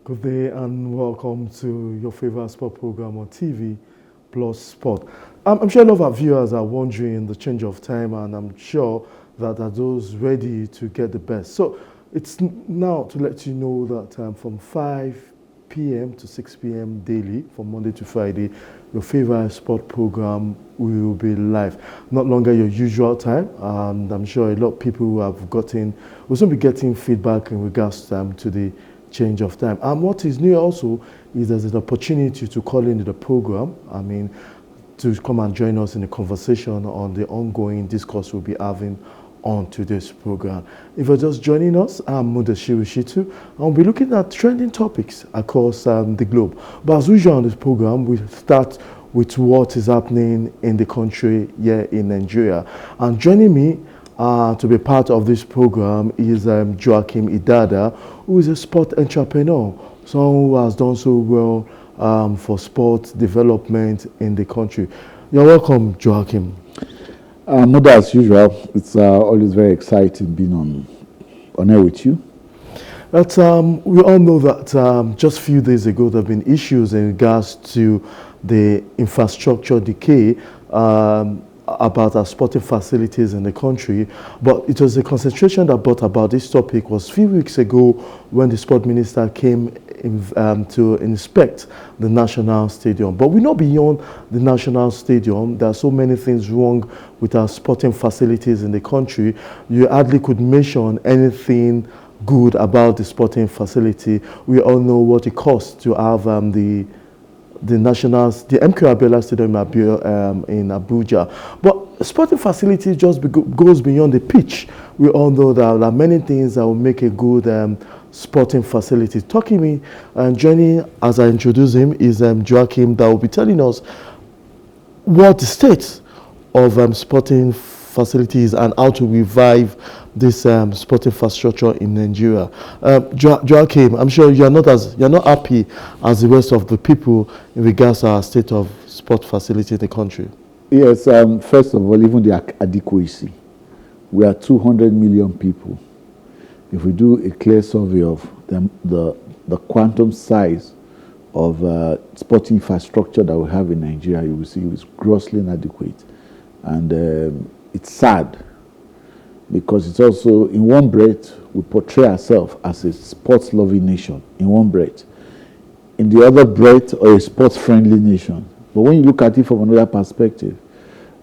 Good day and welcome to your favorite sport program on TV, Plus Sport. I'm sure a lot of our viewers are wondering the change of time, and I'm sure that are those ready to get the best. So it's now to let you know that from 5 p.m. to 6 p.m. daily, from Monday to Friday, your favorite sport program will be live. Not longer your usual time, and I'm sure a lot of people who have will soon be getting feedback in regards to the change of time. And what is new also is there's an opportunity to call into the program. To come and join us in a conversation on the ongoing discourse we'll be having on today's program. If you're just joining us, I'm Mudashiru Shitu, and we'll be looking at trending topics across the globe. But as usual on this program, we start with what is happening in the country here in Nigeria. And joining me to be part of this program is Joachim Idada, who is a sport entrepreneur, someone who has done so well for sport development in the country. You're welcome, Joachim. Muda, as usual, it's always very exciting being on air with you. But we all know that just a few days ago there have been issues in regards to the infrastructure decay about our sporting facilities in the country, but it was a concentration that brought about this topic was a few weeks ago when the sport minister came to inspect the national stadium. But we know beyond the national stadium, there are so many things wrong with our sporting facilities in the country. You hardly could mention anything good about the sporting facility. We all know what it costs to have the MK Abiola Stadium in Abuja. But sporting facility just goes beyond the pitch. We all know that there are many things that will make a good sporting facility. Joining as I introduce him is Joachim, that will be telling us what the state of sporting facilities and how to revive this sport infrastructure in Nigeria. Joachim, I'm sure you're not happy as the rest of the people in regards to our state of sport facility in the country. Yes, first of all, even the adequacy. We are 200 million people. If we do a clear survey of the quantum size of sporting infrastructure that we have in Nigeria, you will see it's grossly inadequate. And it's sad, because it's also, in one breath, we portray ourselves as a sports-loving nation, in one breath. In the other breath, or a sports-friendly nation. But when you look at it from another perspective,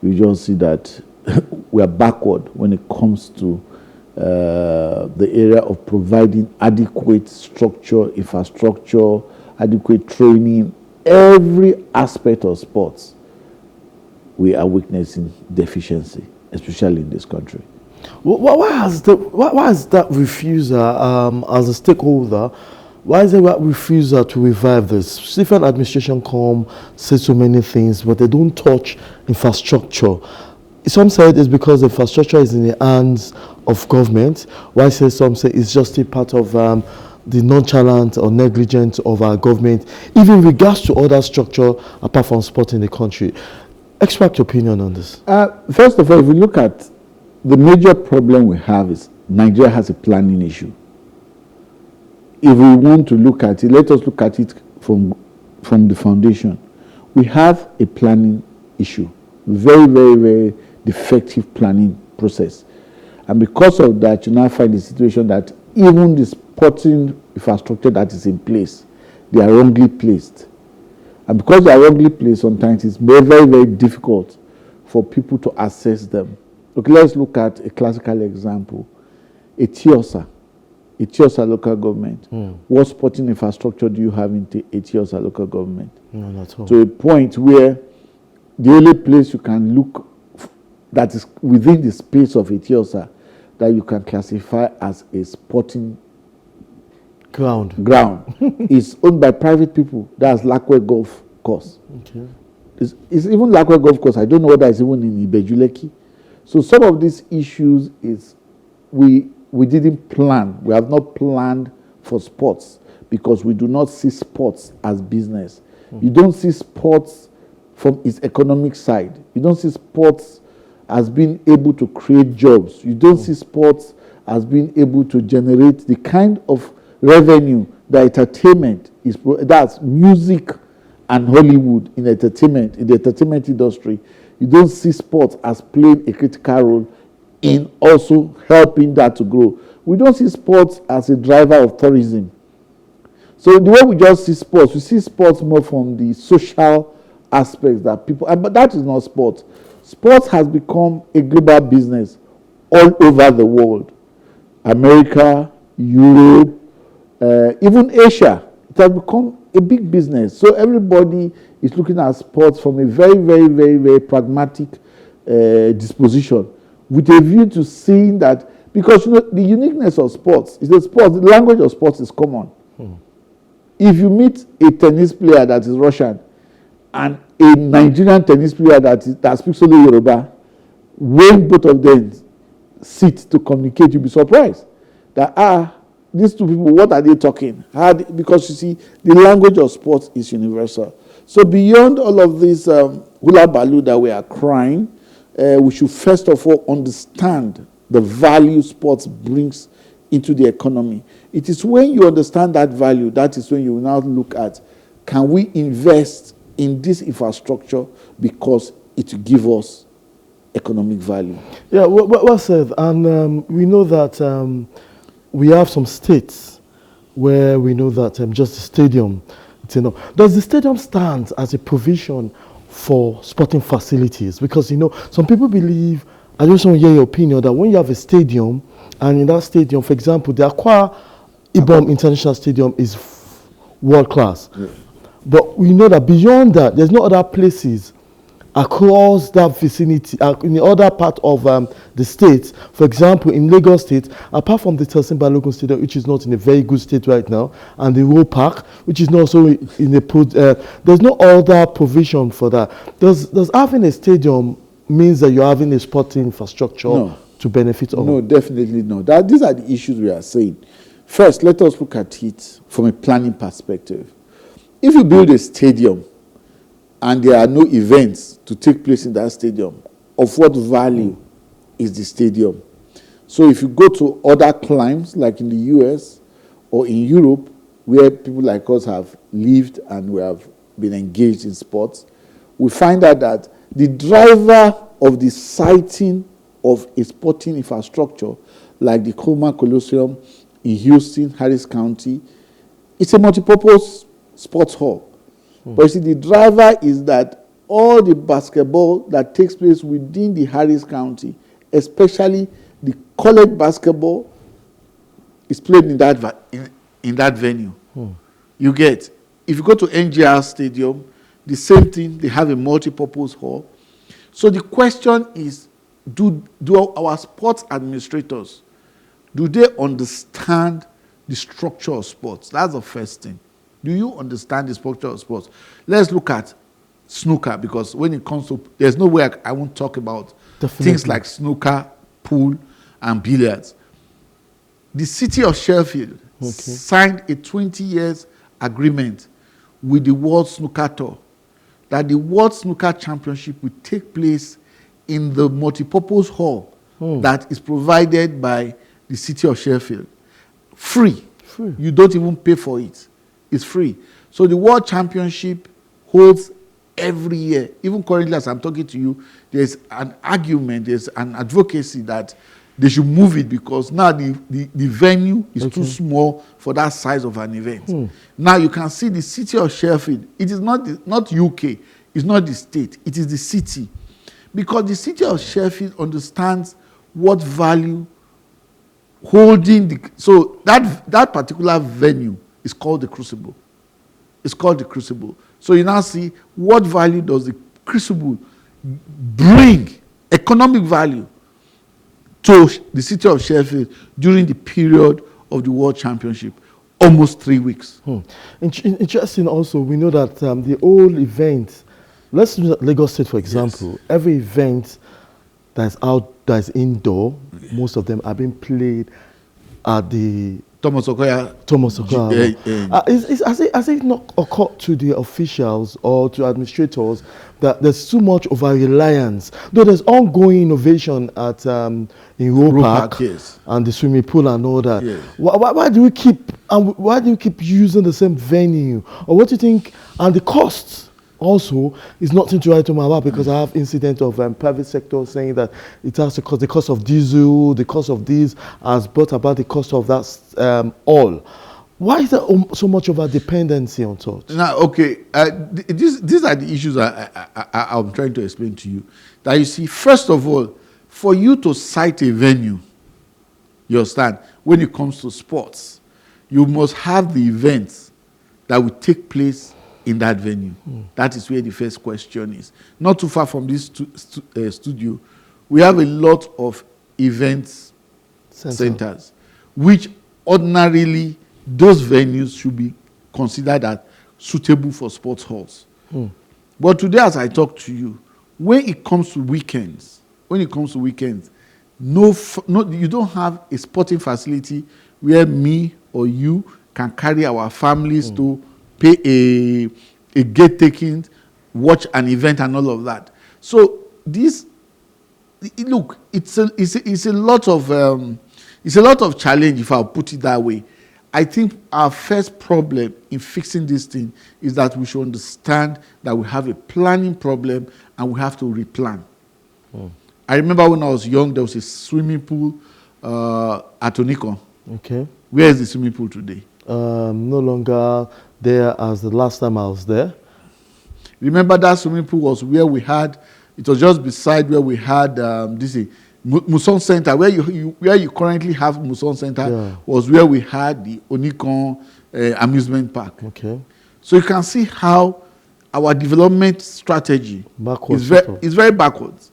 you just see that we are backward when it comes to the area of providing adequate structure, infrastructure, adequate training, every aspect of sports. We are witnessing deficiency, especially in this country. Why has that refusal as a stakeholder? Why is there that refusal to revive this? Different administration come, say so many things, but they don't touch infrastructure. Some say it's because the infrastructure is in the hands of government. Why say some say it's just a part of the nonchalant or negligence of our government, even in regards to other structure apart from sport in the country. Extract your opinion on this. First of all, if we look at the major problem we have is Nigeria has a planning issue. If we want to look at it, let us look at it from the foundation. We have a planning issue, very, very, very defective planning process. And because of that, you now find the situation that even the sporting infrastructure that is in place, they are wrongly placed. And because they are wrongly placed, sometimes it's very, very, very difficult for people to assess them. Okay, let's look at a classical example. Etiosa local government. What sporting infrastructure do you have in Etiosa local government? No, not at all. To a point where the only place you can look that is within the space of Etiosa that you can classify as a sporting ground is owned by private people. That's Lakwe Golf Course. Okay. It's even Lakwe Golf Course. I don't know whether it's even in Ibejuleki. So some of these issues is we didn't plan. We have not planned for sports because we do not see sports as business. You don't see sports from its economic side. You don't see sports as being able to create jobs. You don't see sports as being able to generate the kind of revenue, the entertainment is that's music and Hollywood in entertainment, in the entertainment industry. You don't see sports as playing a critical role in also helping that to grow. We don't see sports as a driver of tourism. So the way we just see sports, we see sports more from the social aspects that people, but that is not sports. Sports has become a global business all over the world. America, Europe, even Asia. It has become a big business. So everybody is looking at sports from a very, very, very, very pragmatic disposition, with a view to seeing that, because the uniqueness of sports is that sports, the language of sports is common. If you meet a tennis player that is Russian and a Nigerian tennis player that speaks only Yoruba, when both of them sit to communicate, you'll be surprised that these two people, what are they talking? Because you see, the language of sports is universal. So beyond all of this hula baloo that we are crying, we should first of all understand the value sports brings into the economy. It is when you understand that value, that is when you will now look at, can we invest in this infrastructure because it will give us economic value? Yeah, well said. And we know that we have some states where we know that just the stadium, it's enough. Does the stadium stand as a provision for sporting facilities? Because, some people believe, I just want to hear your opinion, that when you have a stadium, and in that stadium, for example, the Akwa Ibom International Stadium is world class. Yeah. But we know that beyond that, there's no other places across that vicinity, in the other part of the state. For example, in Lagos State, apart from the Telsin Balogun Stadium, which is not in a very good state right now, and the Roe Park, which is not also in a there's no other provision for that. Does having a stadium means that you're having a sporting infrastructure to benefit all? No, definitely not. These are the issues we are saying. First, let us look at it from a planning perspective. If you build a stadium and there are no events to take place in that stadium, of what value is the stadium? So if you go to other climes, like in the US or in Europe, where people like us have lived and we have been engaged in sports, we find out that the driver of the siting of a sporting infrastructure, like the Coleman Coliseum in Houston, Harris County, it's a multipurpose sports hall. But you see, the driver is that all the basketball that takes place within the Harris County, especially the college basketball, is played in that venue. You get, if you go to NGR Stadium, the same thing, they have a multi-purpose hall. So the question is, do our sports administrators, do they understand the structure of sports? That's the first thing. Do you understand the structure of sports? Let's look at snooker, because when it comes to, there's no way I won't talk about things like snooker, pool, and billiards. The city of Sheffield signed a 20 years agreement with the World Snooker Tour that the World Snooker Championship will take place in the multipurpose hall that is provided by the city of Sheffield. Free. You don't even pay for it. It's free. So the World Championship holds every year. Even currently, as I'm talking to you, there's an argument, there's an advocacy that they should move it because now the venue is too small for that size of an event. Now you can see the city of Sheffield. It is not UK. It's not the state. It is the city. Because the city of Sheffield understands what value holding so that particular venue is called the Crucible. It's called the Crucible. So you now see what value does the Crucible bring, economic value, to the city of Sheffield during the period of the World Championship, almost 3 weeks. Interesting also, we know that the whole event, let's use Lagos State for example, every event that's indoor, most of them are being played at the Thomas Okoya. Thomas Okoya. Has it not occurred to the officials or to administrators that there's too much over reliance? Though there's ongoing innovation at in Roe Park, yes, and the swimming pool and all that. Yes. Why do we keep using the same venue? Or what do you think? And the costs also is nothing to write home about, because I have incident of private sector saying that it has to cost the cost of diesel, the cost of this has brought about the cost of that all. Why is there so much of a dependency on such? Now, okay, these are the issues I'm trying to explain to you. That you see, first of all, for you to cite a venue, you understand, when it comes to sports, you must have the events that will take place in that venue. That is where the first question is. Not too far from this studio, we have a lot of events centers, which ordinarily those venues should be considered as suitable for sports halls. But today, as I talk to you, when it comes to weekends, no, you don't have a sporting facility where me or you can carry our families to pay a gate taking, watch an event and all of that. So this, look, it's a lot of challenge, if I'll put it that way. I think our first problem in fixing this thing is that we should understand that we have a planning problem and we have to replan. I remember when I was young, there was a swimming pool at Onikon. Okay. Where is the swimming pool today? No longer there as the last time I was there. Remember that swimming pool was where we had, it was just beside where we had Muson Center, where you currently have Muson Center, was where we had the Onikon amusement park. Okay. So you can see how our development strategy is very backwards.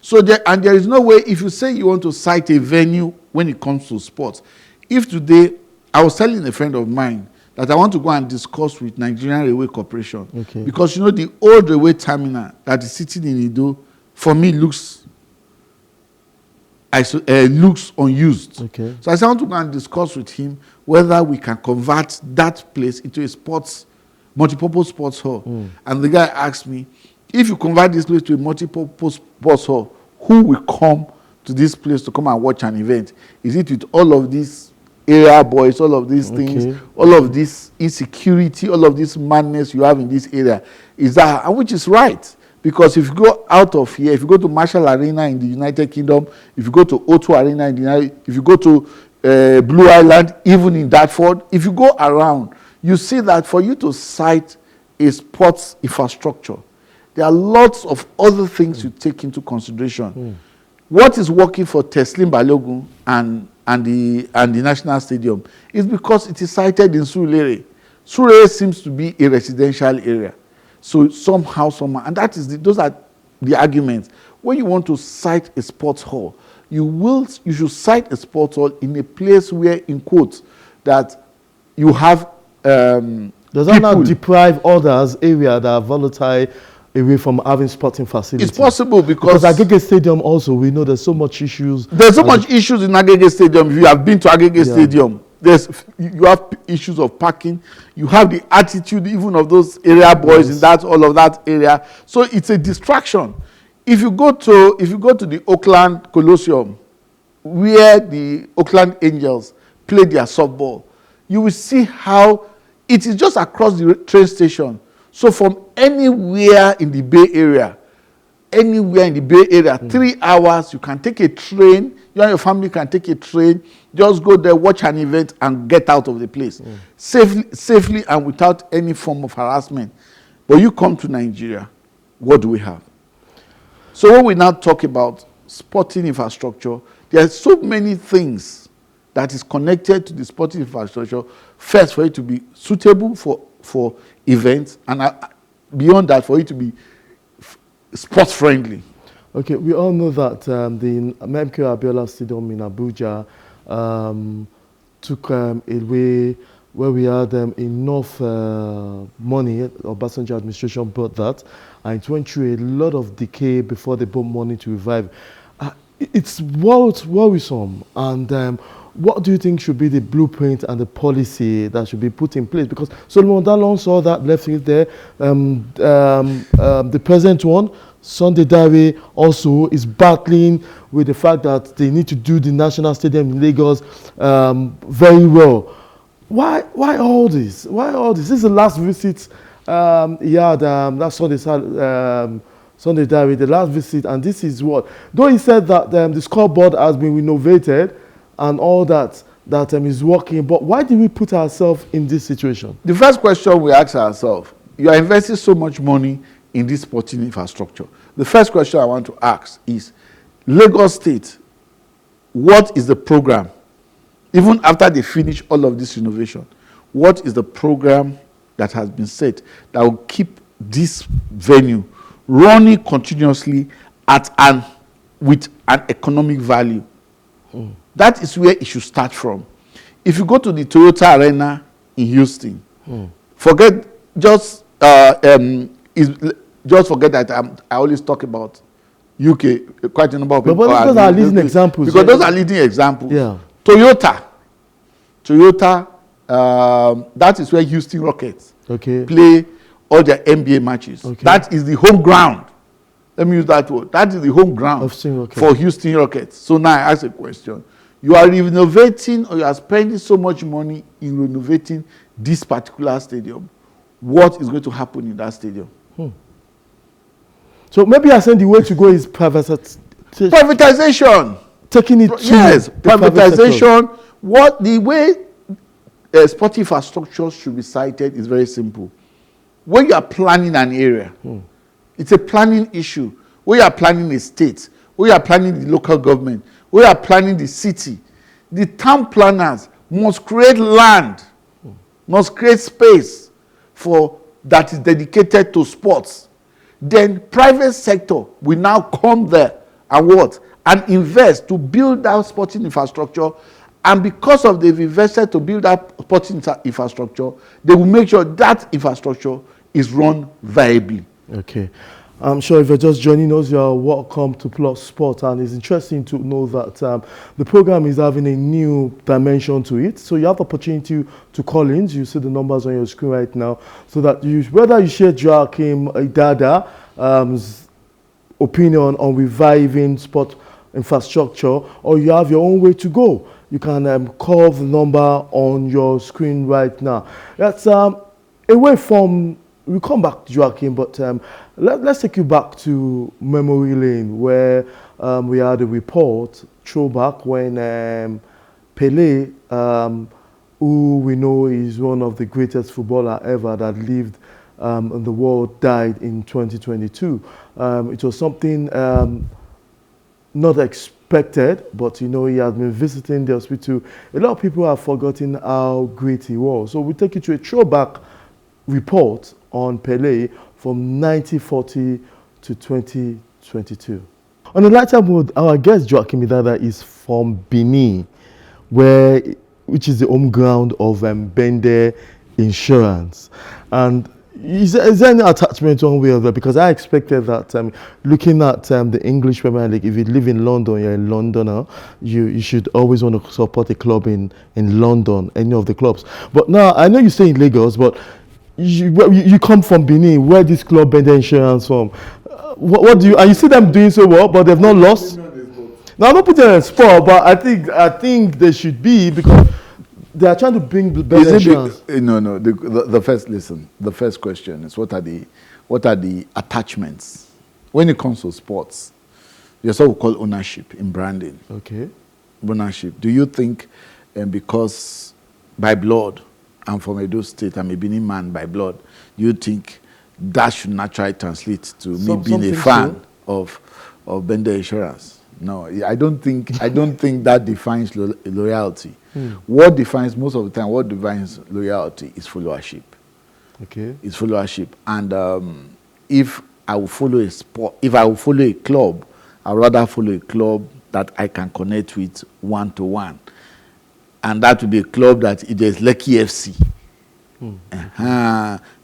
So there is no way, if you say you want to cite a venue when it comes to sports, if today, I was telling a friend of mine that I want to go and discuss with Nigerian Railway Corporation, because the old railway terminal that is sitting in Ido, for me looks unused. Okay. So I said I want to go and discuss with him whether we can convert that place into a multipurpose sports hall. And the guy asked me, if you convert this place to a multipurpose sports hall, who will come to this place to come and watch an event? Is it with all of these area boys, all of these things, all of this insecurity, all of this madness you have in this area? Is that, which is right? Because if you go out of here, if you go to Marshall Arena in the United Kingdom, if you go to O2 Arena in the United, if you go to Blue Island, even in Dartford, if you go around, you see that for you to cite a sports infrastructure, there are lots of other things you take into consideration. What is working for Teslim Balogun and the National Stadium is because it is sited in Surulere. Surulere seems to be a residential area. So somehow, and those are the arguments. When you want to cite a sports hall, you should cite a sports hall in a place where, in quotes, that you have does that not deprive others area that are volatile away from having sporting facilities? It's possible because Agege Stadium also, we know there's so much issues. There's so much issues in Agege Stadium. If you have been to Agege Stadium, you have issues of parking. You have the attitude even of those area boys in all of that area. So it's a distraction. If you go to the Oakland Colosseum, where the Oakland Angels play their softball, you will see how it is just across the train station. So from anywhere in the Bay Area, 3 hours, you can take a train, you and your family can take a train, just go there, watch an event, and get out of the place safely and without any form of harassment. But you come to Nigeria, what do we have? So when we now talk about sporting infrastructure, there are so many things that is connected to the sporting infrastructure. First, for it to be suitable for events, and beyond that, for it to be sports friendly. Okay, we all know that the MKO Abiola Stadium in Abuja took away where we had enough money. Obasanjo administration brought that, and it went through a lot of decay before they brought money to revive. It's worrisome, and what do you think should be the blueprint and the policy that should be put in place? Because Solomon Dalon saw that left it there. The present one, Sunday Dare, also is battling with the fact that they need to do the National Stadium in Lagos very well. Why all this? Why all this? This is the last visit he had, that's Sunday Dare, the last visit, and this is what, though he said that the scoreboard has been renovated and all that is working, but why did we put ourselves in this situation? The first question we ask ourselves, you are investing so much money in this sporting infrastructure. The first question I want to ask is, Lagos State, what is the program? Even after they finish all of this renovation, what is the program that has been set that will keep this venue running continuously with an economic value? That is where it should start from. If you go to the Toyota Arena in Houston, forget that I always talk about UK. Quite a number of people. But those are leading examples. Because those are leading examples. Yeah. Toyota, that is where Houston Rockets play all their NBA matches. That is the home ground. Let me use that word. That is the home ground for Houston Rockets. So now I ask a question. You are renovating, or you are spending so much money in renovating this particular stadium. What is going to happen in that stadium? So maybe I said the way to go is privatization. Taking it to privatization. The way sporting infrastructure should be cited is very simple. When you are planning an area, it's a planning issue. When you are planning a state, when you are planning the local government, when you are planning the city, the town planners must create land, must create space that is dedicated to sports. Then private sector will now come there and invest to build that sporting infrastructure. And because of they've invested to build up sporting infrastructure, they will make sure that infrastructure is run viably. Okay. I'm sure if you're just joining us, you're welcome to Plus Sport, and it's interesting to know that the program is having a new dimension to it. So you have the opportunity to call in. You see the numbers on your screen right now, so that whether you share Joachim Idada opinion on reviving sport infrastructure, or you have your own way to go, you can call the number on your screen right now. That's away from. We'll come back to Joachim, but let's take you back to Memory Lane, where we had a report throwback when Pelé, who we know is one of the greatest footballer ever that lived in the world, died in 2022. It was something not expected, but he has been visiting the hospital. A lot of people have forgotten how great he was. So we take you to a throwback report on Pelé from 1940 to 2022. On the lighter mode, our guest Joachim Idada is from Benin, which is the home ground of Bende Insurance. And is there any attachment one way or the other? Because I expected that looking at the English Premier League, if you live in London, you're a Londoner, you should always want to support a club in London, any of the clubs. But now, I know you stay in Lagos, but you come from Benin. Where this club Bende Insurance from? What do you? And you see them doing so well, but they've not lost. Now I'm not putting on sport, but I think they should be, because they are trying to bring Bende Insurance. No. The first question is what are the attachments when it comes to sports? There's what we call ownership in branding. Okay. Ownership. Do you think because by blood, I'm from Edo State, I'm a Benin man by blood, you think that should naturally translate to me being a fan of Bende Insurance? No, I don't think that defines loyalty. What defines most of the time, what defines loyalty is followership. Okay. It's followership. And if I will follow a sport, if I will follow a club, I'd rather follow a club that I can connect with one-to-one. And that will be a club that if there's Lekki FC.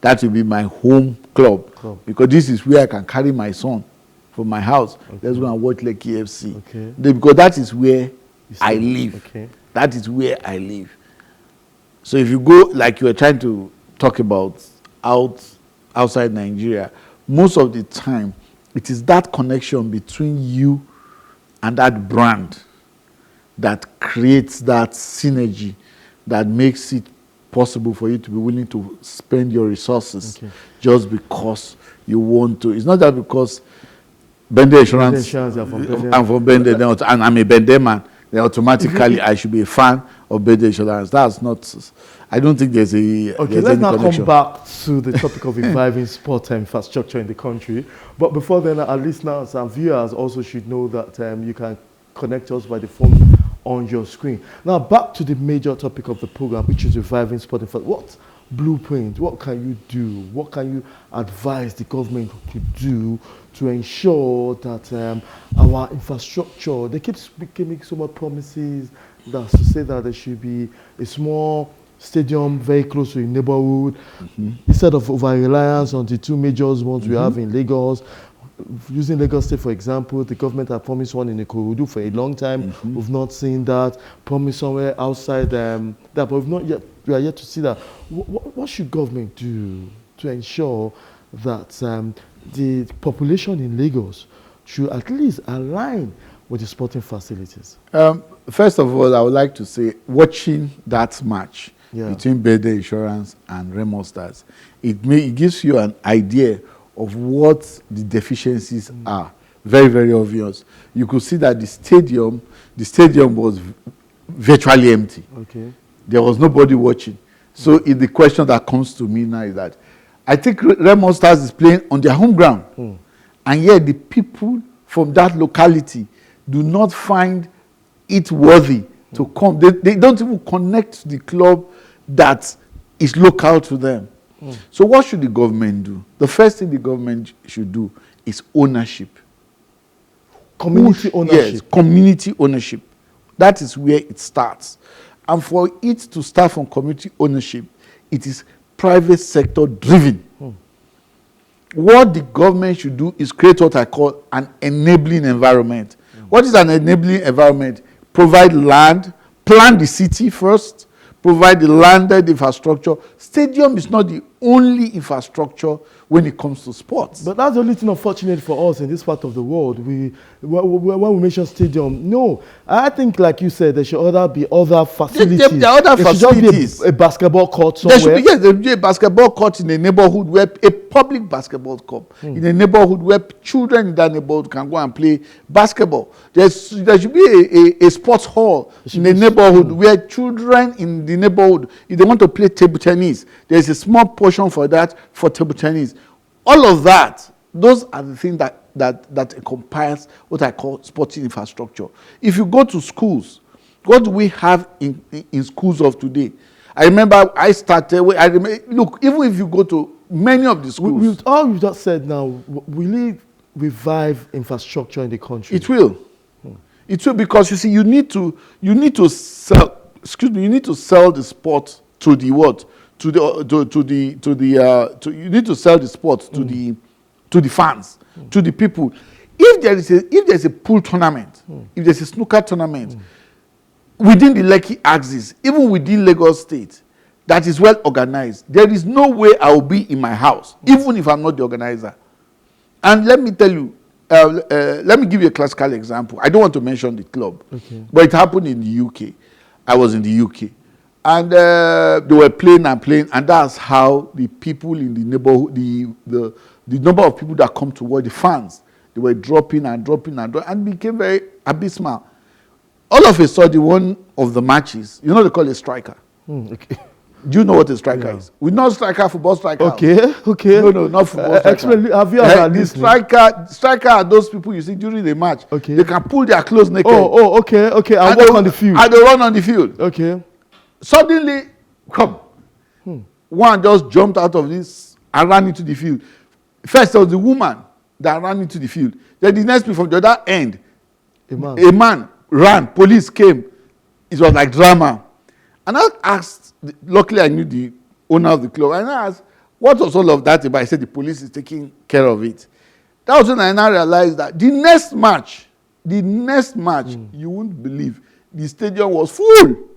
That will be my home club. Because this is where I can carry my son from my house. Let's go and watch Lekki FC. Because that is where I live. That is where I live. So if you go, like you were trying to talk about outside Nigeria, most of the time, it is that connection between you and that brand that creates that synergy that makes it possible for you to be willing to spend your resources just because you want to. It's not that because Bende Insurance, I'm from Bende, and I'm a Bende man, then automatically I should be a fan of Bende Insurance. That's not, I don't think there's a Okay, there's let's any now connection. come back to the topic of reviving sport infrastructure in the country. But before then, our listeners and viewers also should know that you can connect us by the phone on your screen. Now, back to the major topic of the program, which is reviving sport infrastructure. What blueprint, what can you do? What can you advise the government to do to ensure that our infrastructure, they keep making so much promises that's to say that there should be a small stadium very close to a neighborhood, instead of over-reliance on the two major ones we have in Lagos. Using Lagos State, for example, the government had promised one in Ikorodu for a long time. We've not seen that. Promised somewhere outside that, but we are yet to see that. What should government do to ensure that the population in Lagos should at least align with the sporting facilities? First of all, I would like to say, watching that match between Bede Insurance and Remo Stars, it gives you an idea of what the deficiencies are. Very, very obvious. You could see that the stadium was virtually empty. Okay. There was nobody watching. So the question that comes to me now is that I think Remo Stars is playing on their home ground. And yet the people from that locality do not find it worthy to come. They don't even connect to the club that is local to them. So what should the government do? The first thing the government should do is ownership. Community ownership. Yes, community ownership. That is where it starts. And for it to start from community ownership, it is private sector driven. What the government should do is create what I call an enabling environment. What is an enabling environment? Provide land, plan the city first, provide the landed infrastructure. Stadium is not the only infrastructure when it comes to sports. But that's the only thing unfortunate for us in this part of the world. When we mention stadium, no. I think, like you said, there should be other facilities. There are other facilities. There should be a basketball court somewhere. There should be a basketball court in a neighborhood, where a public basketball court in a neighborhood where children in that neighborhood can go and play basketball. There should be a sports hall in a neighborhood where children in the neighborhood, if they want to play table tennis, there's a small portion for that for table tennis. All of that, those are the things that encompass what I call sporting infrastructure. If you go to schools, what do we have in schools of today? I remember I started, look, even if you go to many of the schools. With all you just said now, will it revive infrastructure in the country? It will. It will, because you see, you need to sell the sport to the what? You need to sell the sport to the fans, to the people. If there's a pool tournament, if there's a snooker tournament within the Lekki axis, even within Lagos State, that is well organized, there is no way I will be in my house, even if I'm not the organizer. And let me tell you, let me give you a classical example. I don't want to mention the club, but it happened in the UK. I was in the UK. And they were playing, and that's how the people in the neighborhood, the number of people that come to watch, the fans, they were dropping, and became very abysmal. All of a sudden, one of the matches, they call it striker. Okay. Do you know what a striker is? We know striker, football striker. Okay. No, not football striker. Explain, have you ever the striker are those people you see during the match. Okay. They can pull their clothes naked. Okay. And walk on the field. And they run on the field. Okay. Suddenly, one just jumped out of this and ran into the field. First, there was the woman that ran into the field. Then the next people from the other end, a man ran. Police came. It was like drama. And I asked, luckily I knew the owner of the club, and I asked, what was all of that about? He said the police is taking care of it. That was when I now realized that the next match, you won't believe, the stadium was full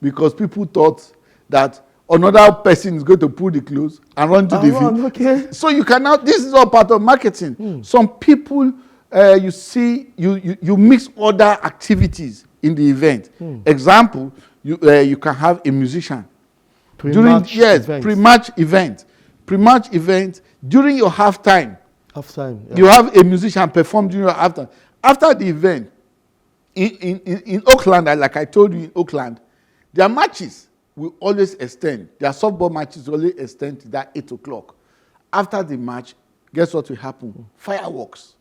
because people thought that another person is going to pull the clothes and run to the field. Okay. So you can now, this is all part of marketing. Some people, you see, you mix other activities in the event. Example, you can have a musician. Pre-match event. Pre-match event, during your halftime. You have a musician perform during your halftime. After the event, in Oakland, like I told you in Oakland, their matches will always extend. Their softball matches will always extend to that 8 o'clock. After the match, guess what will happen? Fireworks.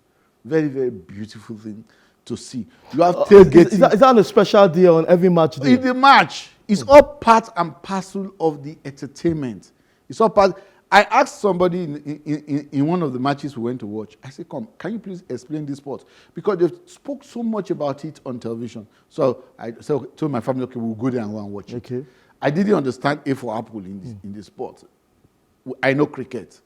Very, very beautiful thing to see. You have tailgating. Is that on a special day on every match day? In the match, it's all part and parcel of the entertainment. It's all part. I asked somebody in one of the matches we went to watch, I said, come, can you please explain this sport? Because they spoke so much about it on television. So I told my family, okay, we'll go there and go and watch it. Okay. I didn't understand A for apple in this sport. I know cricket.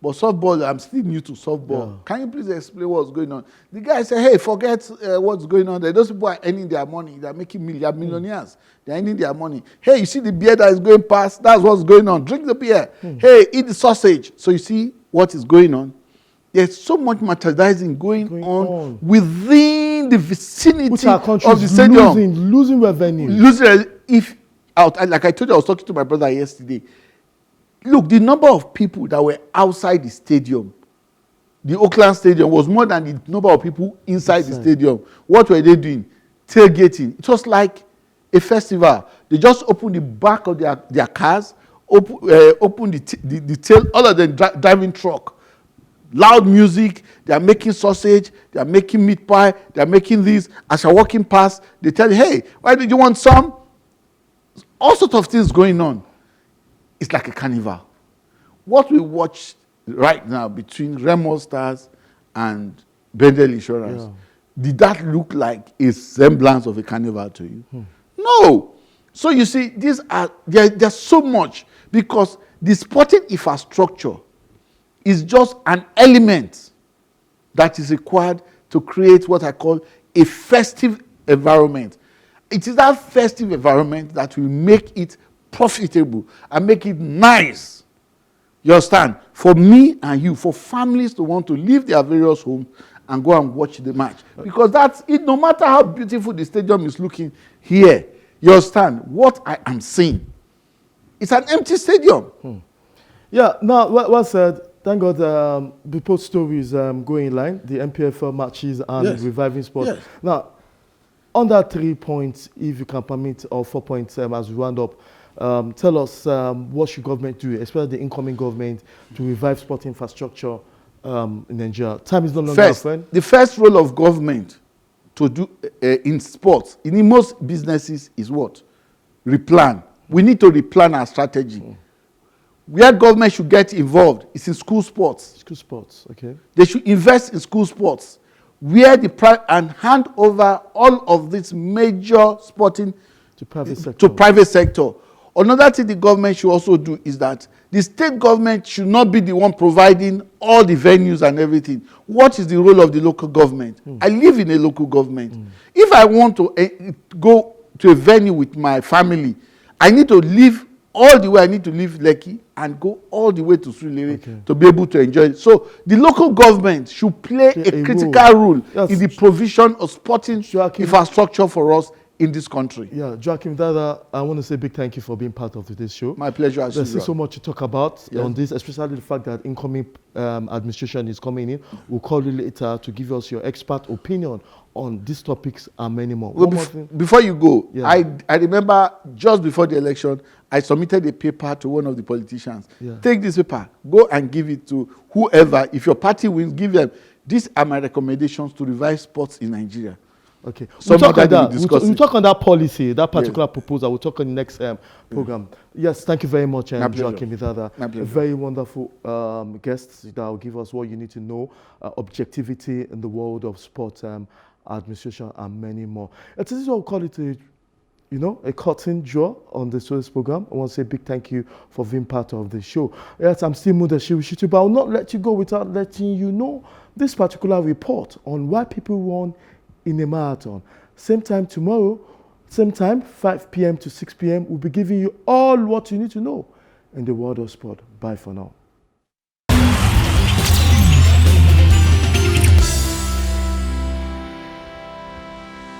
But softball, I'm still new to softball. Yeah. Can you please explain what's going on? The guy said, hey, forget what's going on there. Those people are earning their money. They're making millions. They're millionaires. They're earning their money. Hey, you see the beer that is going past? That's what's going on. Drink the beer. Hey, eat the sausage. So you see what is going on? There's so much merchandising going on within the vicinity of the stadium. Losing revenue. Like I told you, I was talking to my brother yesterday. Look, the number of people that were outside the stadium, the Oakland Stadium, was more than the number of people inside the stadium. What were they doing? Tailgating. It was like a festival. They just opened the back of their cars, opened the tail, all of them driving truck. Loud music, they are making sausage, they are making meat pie, they are making this. As you're walking past, they tell you, hey, why did you want some? All sorts of things going on. It's like a carnival. What we watch right now between Remo Stars and Bendel Insurance, did that look like a semblance of a carnival to you? No. So you see, there's so much, because the sporting infrastructure is just an element that is required to create what I call a festive environment. It is that festive environment that will make it profitable and make it nice. You understand? For me and you, for families to want to leave their various homes and go and watch the match. Because that's it, no matter how beautiful the stadium is looking here, you understand what I am seeing. It's an empty stadium. Yeah, now, well said. Thank God the post stories going in line, the MPFL matches and reviving sports. Yes. Now, on that 3 points, if you can permit, or 4 points as we round up, tell us what should government do, especially the incoming government, to revive sport infrastructure in Nigeria. Time is no longer our friend. The first role of government to do in sports, in most businesses, is what? Replan. We need to replan our strategy. Where government should get involved is in school sports. School sports, okay. They should invest in school sports, where and hand over all of this major sporting to private sector. Another thing the government should also do is that the state government should not be the one providing all the venues and everything. What is the role of the local government? I live in a local government. If I want to go to a venue with my family, I need to leave all the way. I need to leave Lekki and go all the way to Surulere to be able to enjoy it. So the local government should play a critical role in the provision of sporting infrastructure for us in this country. Yeah, Joachim, Idada, I want to say a big thank you for being part of today's show. My pleasure. There's so much to talk about on this, especially the fact that incoming administration is coming in. We'll call you later to give us your expert opinion on these topics and many more. Well, before you go, I remember just before the election, I submitted a paper to one of the politicians. Take this paper, go and give it to whoever. If your party wins, give them. These are my recommendations to revive sports in Nigeria. Okay, we'll talk on that. We'll talk on that policy, that particular proposal. We'll talk on the next program. Yes, thank you very much, Joachim Idada. A very wonderful guest that will give us what you need to know, objectivity in the world of sport, administration, and many more. This is what we call it a curtain draw on the show's program. I want to say a big thank you for being part of the show. Yes, I'm still Mudashiru, but I will not let you go without letting you know this particular report on why people run in a marathon. Same time tomorrow, same time, 5 p.m. to 6 p.m. We'll be giving you all what you need to know in the world of sport. Bye for now.